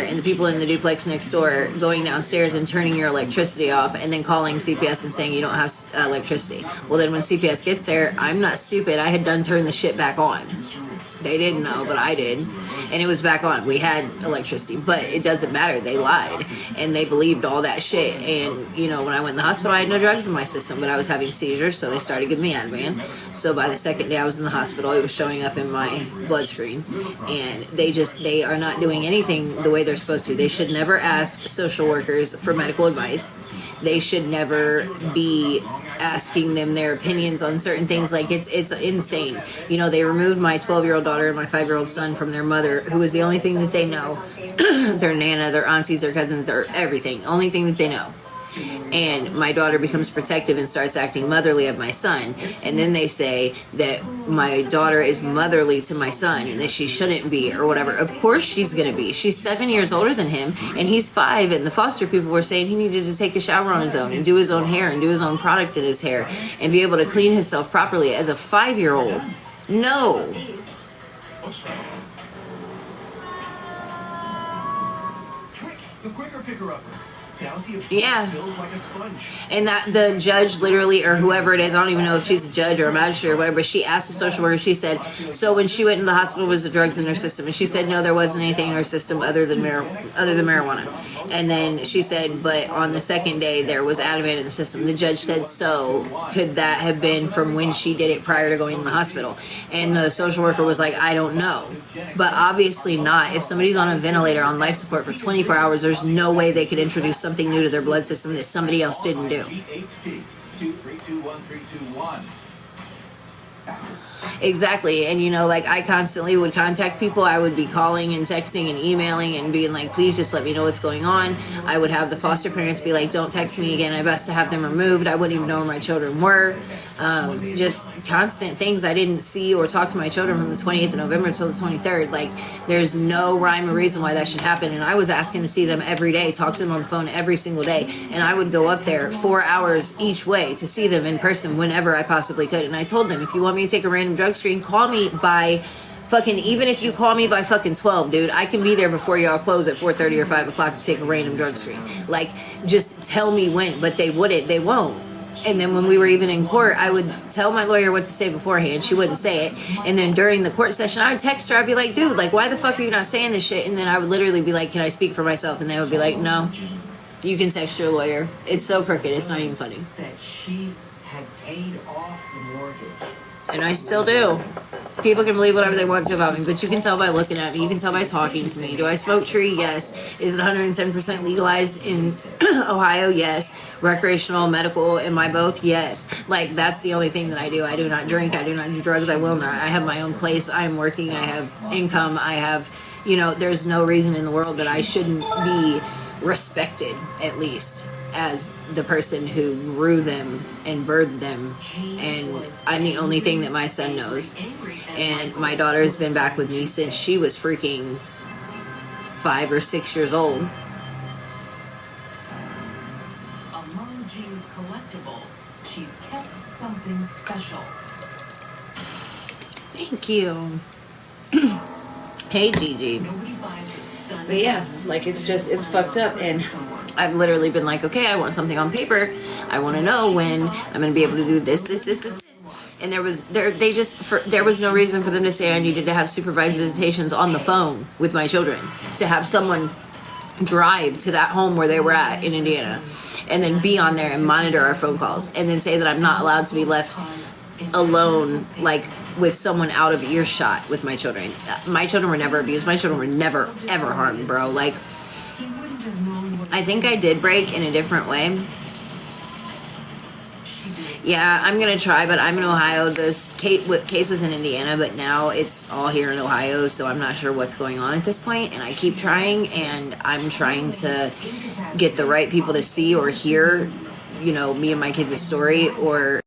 and the people in the duplex next door going downstairs and turning your electricity off and then calling CPS and saying you don't have electricity. Well, then when CPS gets there, I'm not stupid. I had done turned the shit back on. They didn't know, but I did. And it was back on. We had electricity, but it doesn't matter. They lied and they believed all that shit. And, you know, when I went in the hospital, I had no drugs in my system, but I was having seizures, so they started giving me Ativan. So by the second day I was in the hospital, it was showing up in my blood screen. And they are not doing anything the way they're supposed to. They should never ask social workers for medical advice. They should never be asking them their opinions on certain things. Like, it's insane. You know, they removed my 12-year-old daughter and my 5-year-old son from their mother, who was the only thing that they know. Their nana, their aunties, their cousins, or everything. Only thing that they know. And my daughter becomes protective and starts acting motherly of my son. And then they say that my daughter is motherly to my son and that she shouldn't be or whatever. Of course she's going to be. She's 7 years older than him and he's 5. And the foster people were saying he needed to take a shower on his own and do his own hair and do his own product in his hair and be able to clean himself properly as a 5-year-old. No. The quicker picker-upper. Yeah, and that the judge literally, or whoever it is, I don't even know if she's a judge or a magistrate or whatever, she asked the social worker, she said, so when she went into the hospital, was the drugs in her system? And she said, no, there wasn't anything in her system other than marijuana. And then she said, but on the second day, there was Ativan in the system. The judge said, so could that have been from when she did it prior to going in the hospital? And the social worker was like, I don't know. But obviously not. If somebody's on a ventilator on life support for 24 hours, there's no way they could introduce something new to their blood system that somebody else didn't do. Exactly. And you know, like, I constantly would contact people. I would be calling and texting and emailing and being like, please just let me know what's going on. I would have the foster parents be like, don't text me again, I best to have them removed. I wouldn't even know where my children were. Just constant things. I didn't see or talk to my children from the 28th of November until the 23rd. Like, there's no rhyme or reason why that should happen. And I was asking to see them every day, talk to them on the phone every single day. And I would go up there 4 hours each way to see them in person whenever I possibly could. And I told them, if you want me to take a random drug screen, call me by fucking, even if you call me by fucking 12, dude, I can be there before y'all close at 4:30 or 5 o'clock to take a random drug screen. Like, just tell me when. But they won't. And then when we were even in court, I would tell my lawyer what to say beforehand. She wouldn't say it. And then during the court session, I would text her. I'd be like, dude, like, why the fuck are you not saying this shit? And then I would literally be like, can I speak for myself? And they would be like, no, you can text your lawyer. It's so crooked. It's not even funny. That she had paid off the mortgage. And I still do. People can believe whatever they want to about me, but you can tell by looking at me. You can tell by talking to me. Do I smoke tree? Yes. Is it 110% legalized in Ohio? Yes. Recreational, medical, am I both? Yes. Like, that's the only thing that I do. I do not drink. I do not do drugs. I will not. I have my own place. I am working. I have income. I have, you know, there's no reason in the world that I shouldn't be respected, at least, as the person who grew them and birthed them. And I'm the only thing that my son knows. And my daughter has been back with me since she was freaking 5 or 6 years old. Among Jean's collectibles, she's kept something special. Thank you. Hey, Gigi. But yeah, like, it's fucked up. And I've literally been like, okay, I want something on paper. I want to know when I'm going to be able to do this. And there was no reason for them to say I needed to have supervised visitations on the phone with my children, to have someone drive to that home where they were at in Indiana and then be on there and monitor our phone calls and then say that I'm not allowed to be left alone, like, with someone out of earshot with my children. My children were never abused. My children were never, ever harmed, bro. Like, I think I did break in a different way. Yeah, I'm going to try, but I'm in Ohio. This case was in Indiana, but now it's all here in Ohio, so I'm not sure what's going on at this point, and I keep trying, and I'm trying to get the right people to see or hear, you know, me and my kids' story, or